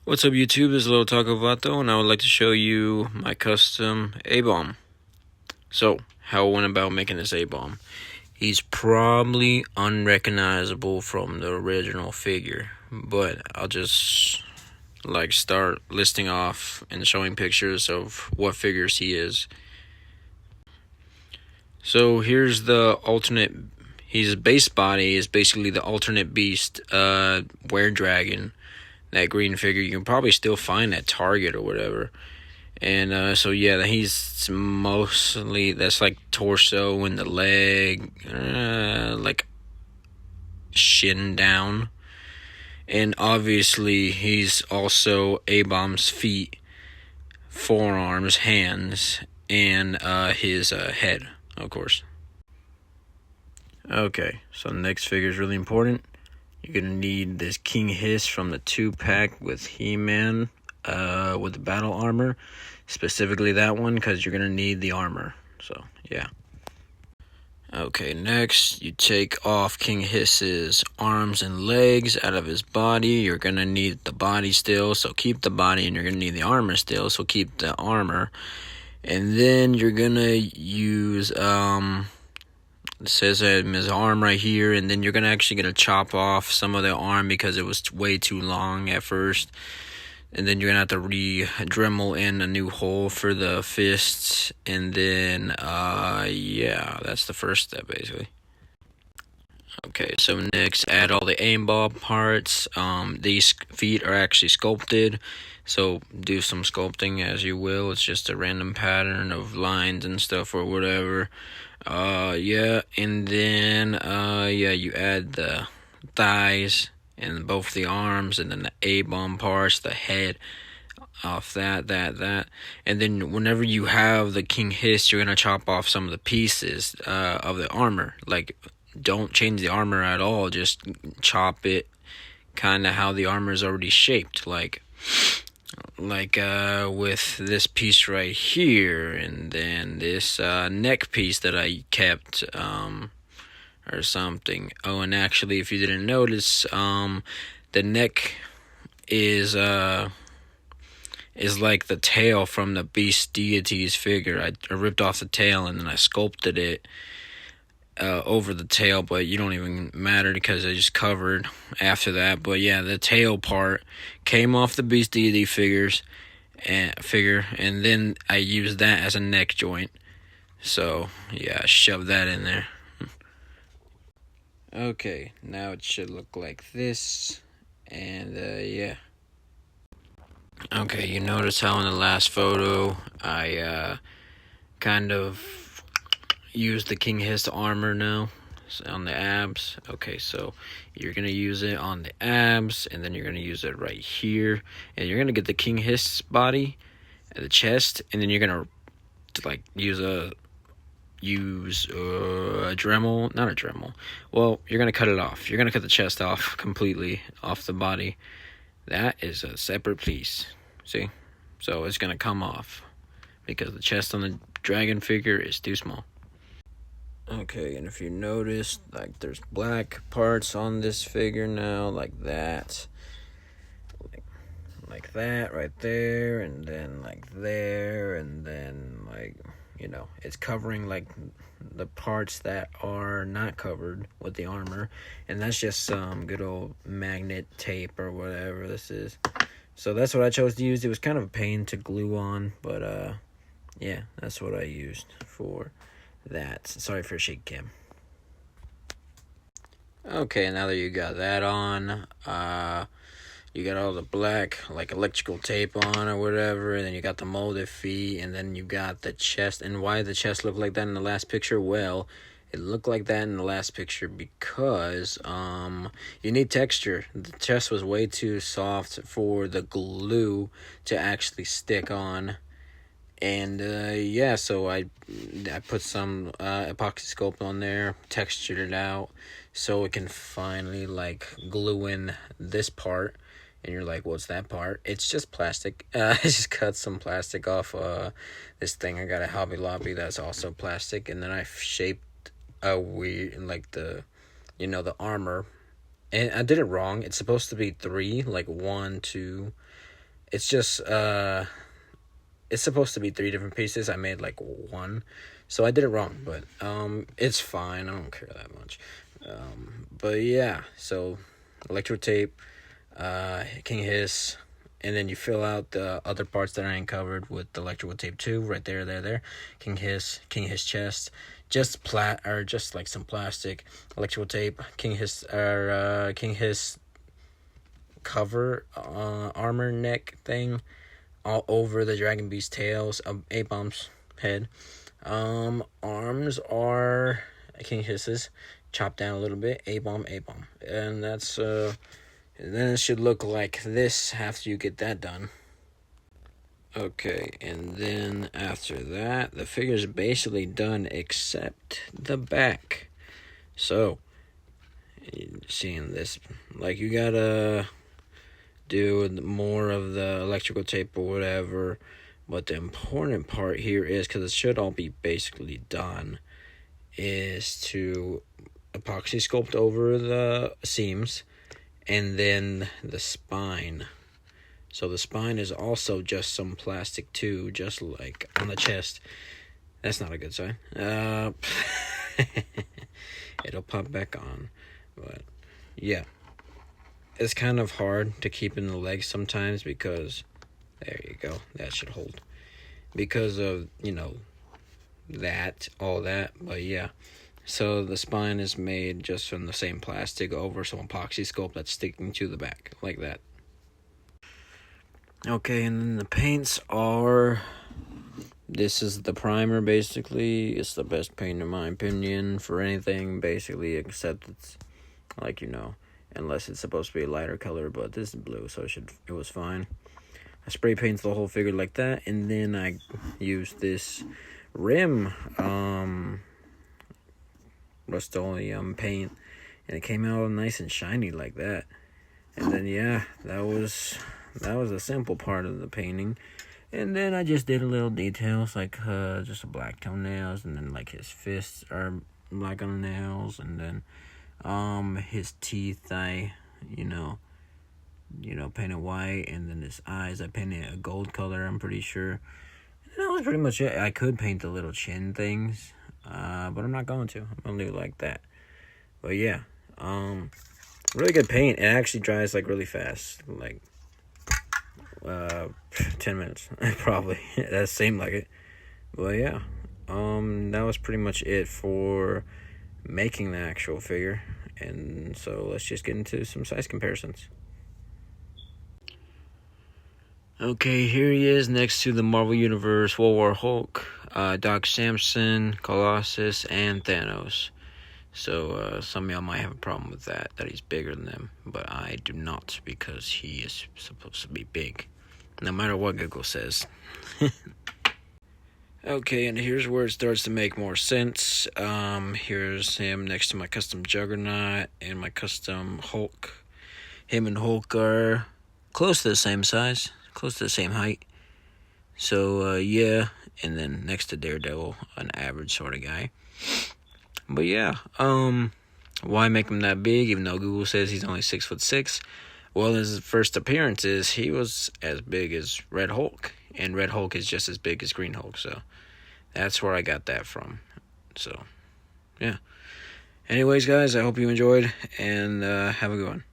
What's up YouTube, this is Little Taco Vato, and I would like to show you my custom A-bomb. So, how I went about making this A-bomb. He's probably unrecognizable from the original figure, but I'll just start listing off and showing pictures of what figures he is. So here's the alternate, his base body is basically the alternate beast, Were Dragon. That green figure you can probably still find at Target or whatever. And so yeah, he's mostly, that's like torso and the leg, like shin down. And obviously he's also A-bomb's feet, forearms, hands, and his head, of course. Okay, so the next figure is really important. You're going to need this King Hiss from the 2-pack with He-Man with the battle armor. Specifically that one, because you're going to need the armor. So, yeah. Okay, next, you take off King Hiss's arms and legs out of his body. You're going to need the body still, so keep the body. And you're going to need the armor still, so keep the armor. And then you're going to use... it says his arm right here, and then you're gonna chop off some of the arm because it was way too long at first, and then you're gonna have to Dremel in a new hole for the fists, and then yeah, that's the first step basically. Okay, so next, add all the aimball parts. These feet are actually sculpted, so do some sculpting as you will. It's just a random pattern of lines and stuff or whatever. Yeah, and then, yeah, you add the thighs and both the arms, and then the A-bomb parts, the head, off that, and then whenever you have the King Hiss, you're gonna chop off some of the pieces, of the armor. Like, don't change the armor at all, just chop it kind of how the armor is already shaped, like with this piece right here, and then this neck piece that I kept, or something. Oh, and actually, if you didn't notice, the neck is like the tail from the Beast Deities figure. I ripped off the tail and then I sculpted it over the tail, but you don't even matter because I just covered after that. But yeah, the tail part came off the Beast Deity figure, and then I used that as a neck joint. So yeah, I shoved that in there. Okay, now it should look like this, and yeah. Okay, you notice how in the last photo I kind of use the King Hiss armor now on the abs. Okay, so you're gonna use it on the abs, and then you're gonna use it right here, and you're gonna get the King Hiss body and the chest, and then you're gonna use a Dremel, not a Dremel. Well, you're gonna cut it off. You're gonna cut the chest off completely off the body. That is a separate piece. See, so it's gonna come off because the chest on the dragon figure is too small. Okay, and if you notice, like, there's black parts on this figure now, like that. Like that right there, and then like there, and then like, you know, it's covering like the parts that are not covered with the armor, and that's just some good old magnet tape or whatever this is. So that's what I chose to use. It was kind of a pain to glue on, but yeah, that's what I used for that. Sorry for shake cam. Okay, now that you got that on, you got all the black, like, electrical tape on or whatever, and then you got the molded feet, and then you got the chest. And why the chest looked like that in the last picture? Well, it looked like that in the last picture because you need texture. The chest was way too soft for the glue to actually stick on. And yeah, so I put some epoxy sculpt on there, textured it out, so it can finally like glue in this part. And you're like, what's that part? It's just plastic. I just cut some plastic off this thing. I got a Hobby Lobby that's also plastic, and then I shaped a weird, like, the armor. And I did it wrong. It's supposed to be 3, like 1, 2, It's just it's supposed to be 3 different pieces. I made like 1, so I did it wrong, but it's fine. I don't care that much. But yeah, so electrical tape, King Hiss, and then you fill out the other parts that I ain't covered with the electrical tape too. Right there. King Hiss chest, just just like some plastic, electrical tape, King Hiss cover, armor neck thing, all over the Dragon Beast tails, A-Bomb's head. Arms are King Hiss's, chopped down a little bit, A-Bomb, and that's and then it should look like this after you get that done. Okay, and then after that, the figure's basically done except the back. So, seeing this, like, you gotta do more of the electrical tape or whatever, but the important part here is, because it should all be basically done, is to epoxy sculpt over the seams and then the spine. So the spine is also just some plastic too, just like on the chest. That's not a good sign. It'll pop back on, but yeah, it's kind of hard to keep in the legs sometimes because there you go, that should hold because of all that. But yeah, so the spine is made just from the same plastic over some epoxy sculpt that's sticking to the back like that. Okay, and then the paints are, this is the primer basically. It's the best paint in my opinion for anything basically, except it's like, unless it's supposed to be a lighter color, but this is blue, so it was fine. I spray paint the whole figure like that, and then I used this rim Rust-Oleum paint, and it came out nice and shiny like that. And then yeah, that was a simple part of the painting. And then I just did a little details like just a black toenails, and then like his fists are black on the nails, and then his teeth I painted white, and then his eyes I painted a gold color, I'm pretty sure. And that was pretty much it. I could paint the little chin things, but I'm not going to. I'm gonna leave it like that. But yeah, really good paint. It actually dries like really fast, like 10 minutes probably. That seemed like it. But yeah, that was pretty much it for making the actual figure. And so let's just get into some size comparisons. Okay, here he is next to the Marvel Universe World War Hulk, Doc Samson, Colossus, and Thanos. So some of y'all might have a problem with that he's bigger than them, but I do not, because he is supposed to be big, no matter what Google says. Okay, and here's where it starts to make more sense. Here's him next to my custom Juggernaut and my custom Hulk. Him and Hulk are close to the same size, close to the same height. So, yeah, and then next to Daredevil, an average sort of guy. But yeah, why make him that big, even though Google says he's only 6'6"? Well, his first appearances, he was as big as Red Hulk, and Red Hulk is just as big as Green Hulk, so that's where I got that from. So, yeah. Anyways, guys, I hope you enjoyed, and have a good one.